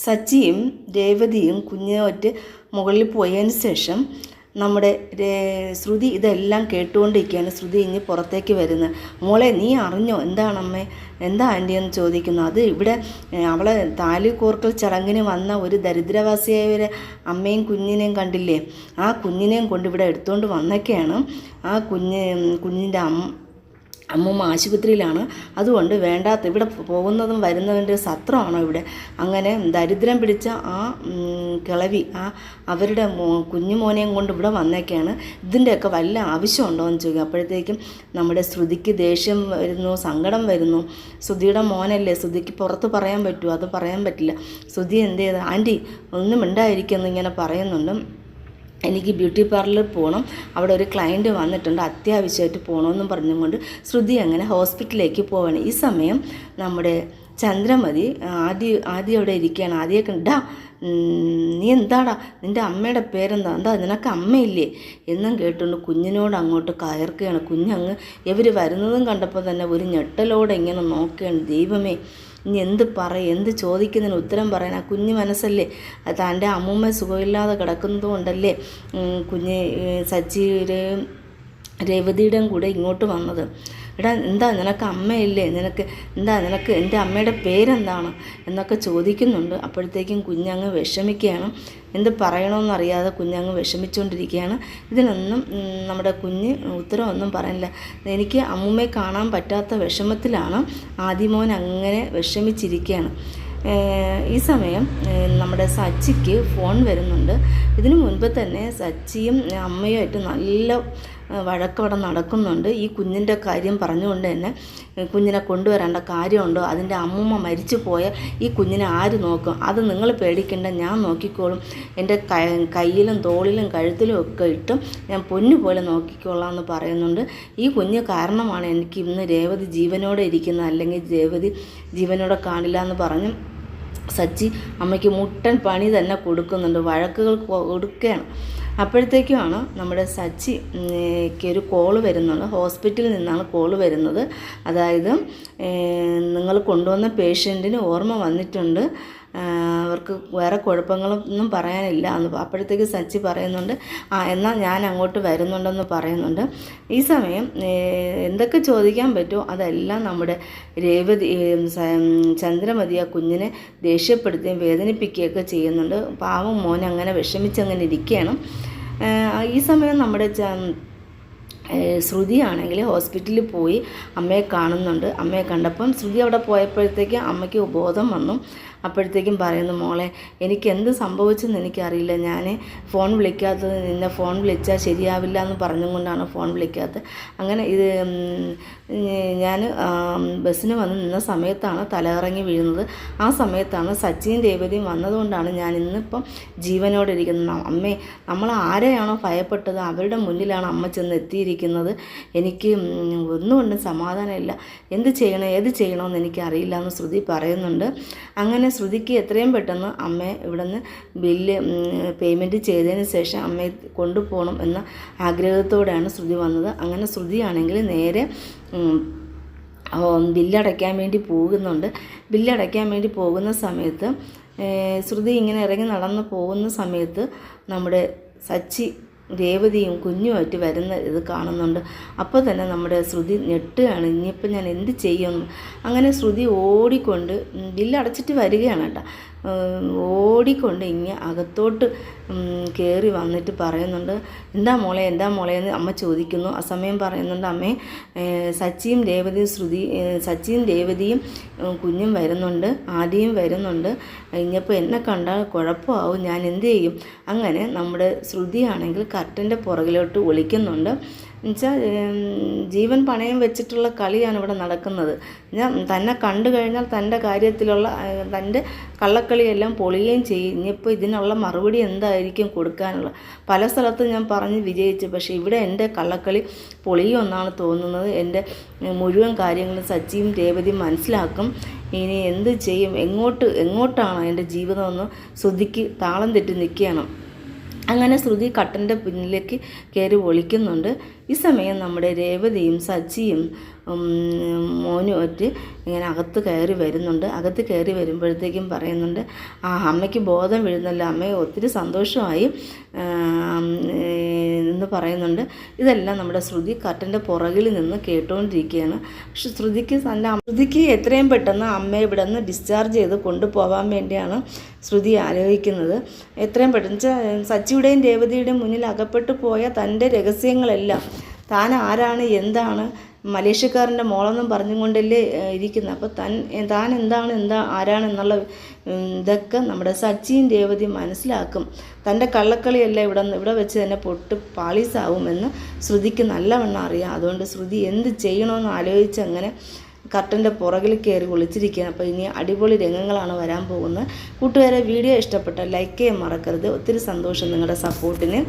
സച്ചിയും രേവതിയും കുഞ്ഞുമായിട്ട് മുകളിൽ പോയതിന് ശേഷം നമ്മുടെ ശ്രുതി ഇതെല്ലാം കേട്ടുകൊണ്ടിരിക്കുകയാണ്. ശ്രുതി ഇനി പുറത്തേക്ക് വരുന്നത്. മോളെ നീ അറിഞ്ഞോ? എന്താണമ്മേ, എന്താ ആൻറ്റി എന്ന് ചോദിക്കുന്നു. അത് ഇവിടെ അവളെ താലി കോർക്കൽ ചടങ്ങിന് വന്ന ഒരു ദരിദ്രവാസിയായ അമ്മയും കുഞ്ഞിനെയും കണ്ടില്ലേ, ആ കുഞ്ഞിനെയും കൊണ്ട് ഇവിടെ എടുത്തുകൊണ്ട് വന്നൊക്കെയാണ്. ആ കുഞ്ഞിൻ്റെ അമ്മൂമ്മ ആശുപത്രിയിലാണ്. അതുകൊണ്ട് വേണ്ടാത്ത ഇവിടെ പോകുന്നതും വരുന്നതിൻ്റെ സത്രമാണോ ഇവിടെ? അങ്ങനെ ദരിദ്രം പിടിച്ച ആ കിളവി അവരുടെ കുഞ്ഞുമോനെയും കൊണ്ട് ഇവിടെ വന്നേക്കാണ്. ഇതിൻ്റെയൊക്കെ വല്ല ആവശ്യമുണ്ടോ എന്ന് ചോദിക്കും. അപ്പോഴത്തേക്കും നമ്മുടെ ശ്രുതിക്ക് ദേഷ്യം വരുന്നു, സങ്കടം വരുന്നു. ശ്രുതിയുടെ മോനല്ലേ, ശ്രുതിക്ക് പുറത്ത് പറയാൻ പറ്റുമോ? അത് പറയാൻ പറ്റില്ല. ശ്രുതി എന്ത് ചെയ്ത്, ആൻറ്റി ഒന്നും ഉണ്ടായിരിക്കുമെന്ന് ഇങ്ങനെ പറയുന്നുണ്ട്. എനിക്ക് ബ്യൂട്ടി പാർലറിൽ പോകണം, അവിടെ ഒരു ക്ലയൻറ്റ് വന്നിട്ടുണ്ട്, അത്യാവശ്യമായിട്ട് പോകണമെന്നും പറഞ്ഞുകൊണ്ട് ശ്രുതി അങ്ങനെ ഹോസ്പിറ്റലിലേക്ക് പോവുകയാണ്. ഈ സമയം നമ്മുടെ ചന്ദ്രമതി ആദ്യം അവിടെ ഇരിക്കുകയാണ്. ആദ്യമേ കണ്ടാ നീ എന്താടാ, നിൻ്റെ അമ്മയുടെ പേരെന്താ, എന്താ നിനക്ക് അമ്മയില്ലേ എന്നും കേട്ടുകൊണ്ട് കുഞ്ഞിനോട് അങ്ങോട്ട് കയർക്കുകയാണ്. കുഞ്ഞങ്ങ് ഇവർ വരുന്നതും കണ്ടപ്പോൾ തന്നെ ഒരു ഞെട്ടലോടെ ഇങ്ങനെ നോക്കുകയാണ്. ദൈവമേ, ഇനി എന്ത് ചോദിക്കുന്നതിന് ഉത്തരം പറയാൻ ആ കുഞ്ഞ് മനസ്സല്ലേ, തൻ്റെ അമ്മൂമ്മ സുഖമില്ലാതെ കിടക്കുന്നത് കൊണ്ടല്ലേ കുഞ്ഞ് സച്ചിയുടെയും രേവതിയുടെയും കൂടെ ഇങ്ങോട്ട് വന്നത്. എടാ എന്താ നിനക്ക് അമ്മയില്ലേ, നിനക്ക് എൻ്റെ അമ്മയുടെ പേരെന്താണ് എന്നൊക്കെ ചോദിക്കുന്നുണ്ട്. അപ്പോഴത്തേക്കും കുഞ്ഞങ്ങ് വിഷമിക്കുകയാണ്. എന്ത് പറയണമെന്നറിയാതെ കുഞ്ഞങ്ങ് വിഷമിച്ചുകൊണ്ടിരിക്കുകയാണ്. ഇതിനൊന്നും നമ്മുടെ കുഞ്ഞ് ഉത്തരവൊന്നും പറയാനില്ല. എനിക്ക് അമ്മൂമ്മയെ കാണാൻ പറ്റാത്ത വിഷമത്തിലാണ് ആദിമോൻ അങ്ങനെ വിഷമിച്ചിരിക്കുകയാണ്. ഈ സമയം നമ്മുടെ സച്ചിക്ക് ഫോൺ വരുന്നുണ്ട്. ഇതിനു മുൻപ് തന്നെ സച്ചിയും അമ്മയുമായിട്ട് നല്ല വഴക്കവിടെ നടക്കുന്നുണ്ട്. ഈ കുഞ്ഞിൻ്റെ കാര്യം പറഞ്ഞുകൊണ്ട് തന്നെ കുഞ്ഞിനെ കൊണ്ടുവരേണ്ട കാര്യമുണ്ടോ, അതിൻ്റെ അമ്മൂമ്മ മരിച്ചു പോയാൽ ഈ കുഞ്ഞിനെ ആര് നോക്കും, അത് നിങ്ങൾ പേടിക്കേണ്ട, ഞാൻ നോക്കിക്കോളും, എൻ്റെ കയ്യിലും തോളിലും കഴുത്തിലും ഒക്കെ ഇട്ടും ഞാൻ പൊന്നു പോലെ നോക്കിക്കോളാം എന്ന് പറയുന്നുണ്ട്. ഈ കുഞ്ഞ് കാരണമാണ് എനിക്ക് ഇന്ന് രേവതി ജീവനോടെ ഇരിക്കുന്നത്, അല്ലെങ്കിൽ രേവതി ജീവനോടെ കാണില്ല എന്ന് പറഞ്ഞ് സച്ചി അമ്മയ്ക്ക് മുട്ടൻ പണി തന്നെ കൊടുക്കുന്നുണ്ട്, വഴക്കുകൾ കൊടുക്കുകയാണ്. അപ്പോഴത്തേക്കുമാണ് നമ്മുടെ സച്ചിക്ക് ഒരു കോള് വരുന്നുണ്ട്. ഹോസ്പിറ്റലിൽ നിന്നാണ് കോള് വരുന്നത്. അതായത് നിങ്ങൾ കൊണ്ടുവന്ന പേഷ്യൻറ്റിന് ഓർമ്മ വന്നിട്ടുണ്ട്, അവർക്ക് വേറെ കുഴപ്പങ്ങളൊന്നും പറയാനില്ല എന്ന്. അപ്പോഴത്തേക്ക് സച്ചി പറയുന്നുണ്ട്, എന്നാൽ ഞാൻ അങ്ങോട്ട് വരുന്നുണ്ടെന്ന് പറയുന്നുണ്ട്. ഈ സമയം എന്തൊക്കെ ചോദിക്കാൻ പറ്റുമോ അതെല്ലാം നമ്മുടെ രേവതി ചന്ദ്രമതി ആ കുഞ്ഞിനെ ദേഷ്യപ്പെടുത്തുകയും വേദനിപ്പിക്കുകയൊക്കെ ചെയ്യുന്നുണ്ട്. പാവം മോൻ അങ്ങനെ വിഷമിച്ചങ്ങനെ ഇരിക്കുകയാണ്. ഈ സമയം നമ്മുടെ ശ്രുതിയാണെങ്കിൽ ഹോസ്പിറ്റലിൽ പോയി അമ്മയെ കാണുന്നുണ്ട്. അമ്മയെ കണ്ടപ്പം ശ്രുതി അവിടെ പോയപ്പോഴത്തേക്കും അമ്മയ്ക്ക് ബോധം വന്നു. അപ്പോഴത്തേക്കും പറയുന്നു, മോളെ എനിക്ക് എന്ത് സംഭവിച്ചെന്ന് എനിക്കറിയില്ല, ഞാൻ ഫോൺ വിളിക്കാത്തത്, നിന്നെ ഫോൺ വിളിച്ചാൽ ശരിയാവില്ല എന്ന് പറഞ്ഞുകൊണ്ടാണ് ഫോൺ വിളിക്കാത്തത്. അങ്ങനെ ഞാൻ ബസ്സിന് വന്ന് നിന്ന സമയത്താണ് തലകറങ്ങി വീഴുന്നത്. ആ സമയത്താണ് സച്ചിയും രേവതിയും വന്നതുകൊണ്ടാണ് ഞാൻ ഇന്നിപ്പം ജീവനോടെ ഇരിക്കുന്നത്. അമ്മേ, നമ്മൾ ആരെയാണോ ഭയപ്പെട്ടത് അവരുടെ മുന്നിലാണ് അമ്മ ചെന്ന് എത്തിയിരിക്കുന്നത്. എനിക്ക് ഒന്നുകൊണ്ടും സമാധാനമില്ല, ഏത് ചെയ്യണമെന്ന് എനിക്കറിയില്ല എന്ന് ശ്രുതി പറയുന്നുണ്ട്. അങ്ങനെ ശ്രുതിക്ക് എത്രയും പെട്ടെന്ന് അമ്മയെ ഇവിടെ നിന്ന് പേയ്മെൻറ്റ് ചെയ്തതിന് ശേഷം അമ്മയെ കൊണ്ടുപോകണം എന്ന ആഗ്രഹത്തോടെയാണ് ശ്രുതി വന്നത്. അങ്ങനെ ശ്രുതിയാണെങ്കിൽ നേരെ ബില്ലടയ്ക്കാൻ വേണ്ടി പോകുന്നുണ്ട്. ബില്ലടയ്ക്കാൻ വേണ്ടി പോകുന്ന സമയത്ത് ശ്രുതി ഇങ്ങനെ ഇറങ്ങി നടന്ന് പോകുന്ന സമയത്ത് നമ്മുടെ സച്ചി രേവതിയും കുഞ്ഞുമായിട്ട് വരുന്ന ഇത് കാണുന്നുണ്ട്. അപ്പോൾ തന്നെ നമ്മുടെ ശ്രുതി ഞെട്ടുകയാണ്, ഇനിയിപ്പോൾ ഞാൻ എന്ത് ചെയ്യുമെന്ന്. അങ്ങനെ ശ്രുതി ഓടിക്കൊണ്ട് ബില്ലടച്ചിട്ട് വരികയാണ് കേട്ടോ. ഓടിക്കൊണ്ട് അകത്തോട്ട് കയറി വന്നിട്ട് പറയുന്നുണ്ട്, എന്താ മോളെ എന്ന് അമ്മ ചോദിക്കുന്നു. ആ സമയം പറയുന്നുണ്ട്, അമ്മേ സച്ചിയും രേവതിയും കുഞ്ഞും വരുന്നുണ്ട്, ആദ്യം വരുന്നുണ്ട്, ഇനിയിപ്പോൾ എന്നെ കണ്ടാൽ കുഴപ്പമാവും, ഞാൻ എന്ത് ചെയ്യും. അങ്ങനെ നമ്മുടെ ശ്രുതിയാണെങ്കിൽ കർട്ടൻ്റെ പുറകിലോട്ട് ഒളിക്കുന്നുണ്ട്. എന്നുവെച്ചാൽ ജീവൻ പണയം വെച്ചിട്ടുള്ള കളിയാണ് ഇവിടെ നടക്കുന്നത്. തന്നെ കണ്ടു കഴിഞ്ഞാൽ തൻ്റെ കാര്യത്തിലുള്ള തൻ്റെ കള്ളക്കളിയെല്ലാം പൊളിയുകയും ചെയ്യും. ഇനിയിപ്പോൾ ഇതിനുള്ള മറുപടി എന്തായിരിക്കും കൊടുക്കാനുള്ള. പല സ്ഥലത്തും ഞാൻ പറഞ്ഞ് വിജയിച്ചു, പക്ഷേ ഇവിടെ എൻ്റെ കള്ളക്കളി പൊളിയുമെന്നാണ് തോന്നുന്നത്. എൻ്റെ മുഴുവൻ കാര്യങ്ങളും സച്ചിയും രേവതിയും മനസ്സിലാക്കും. ഇനി എന്ത് ചെയ്യും, എങ്ങോട്ടാണ് എൻ്റെ ജീവിതമെന്ന് ശ്രുതിക്ക് താളം തെറ്റി നിൽക്കുകയാണ്. അങ്ങനെ ശ്രുതി കട്ടൻ്റെ പിന്നിലേക്ക് കയറി ഒളിക്കുന്നുണ്ട്. ഈ സമയം നമ്മുടെ രേവതിയും സച്ചിയും മോനും ഒറ്റ് ഇങ്ങനെ അകത്ത് കയറി വരുന്നുണ്ട്. അകത്ത് കയറി വരുമ്പോഴത്തേക്കും പറയുന്നുണ്ട്, അമ്മയ്ക്ക് ബോധം വീഴുന്നല്ലോ, അമ്മയെ ഒത്തിരി സന്തോഷമായി എന്ന് പറയുന്നുണ്ട്. ഇതെല്ലാം നമ്മുടെ ശ്രുതി കർട്ടൻ്റെ പുറകിൽ നിന്ന് കേട്ടുകൊണ്ടിരിക്കുകയാണ്. പക്ഷെ ശ്രുതിക്ക് എത്രയും പെട്ടെന്ന് അമ്മയെ ഇവിടെ നിന്ന് ഡിസ്ചാർജ് ചെയ്ത് കൊണ്ടുപോകാൻ വേണ്ടിയാണ് ശ്രുതി ആലോചിക്കുന്നത്. എത്രയും പെട്ടെന്ന് സച്ചിയുടെയും രേവതിയുടെയും മുന്നിൽ അകപ്പെട്ടു പോയ തൻ്റെ രഹസ്യങ്ങളെല്ലാം താൻ ആരാണ്, എന്താണ്, മലേഷ്യക്കാരൻ്റെ മോളെന്നും പറഞ്ഞുകൊണ്ടല്ലേ ഇരിക്കുന്നത്. അപ്പോൾ താൻ ആരാണെന്നുള്ള ഇതൊക്കെ നമ്മുടെ സച്ചിയും രേവതിയും മനസ്സിലാക്കും. തൻ്റെ കള്ളക്കളിയെല്ലാം ഇവിടെ വെച്ച് തന്നെ പാളീസാവുമെന്ന് ശ്രുതിക്ക് നല്ലവണ്ണം അറിയാം. അതുകൊണ്ട് ശ്രുതി എന്ത് ചെയ്യണമെന്ന് ആലോചിച്ച് അങ്ങനെ കർട്ടൻ്റെ പുറകിൽ കയറി ഒളിച്ചിരിക്കുകയാണ്. അപ്പോൾ ഇനി അടിപൊളി രംഗങ്ങളാണ് വരാൻ പോകുന്നത്. കൂട്ടുകാരെ, വീഡിയോ ഇഷ്ടപ്പെട്ടാൽ ലൈക്ക് ചെയ്യാൻ മറക്കരുത്. ഒത്തിരി സന്തോഷം നിങ്ങളുടെ സപ്പോർട്ടിന്.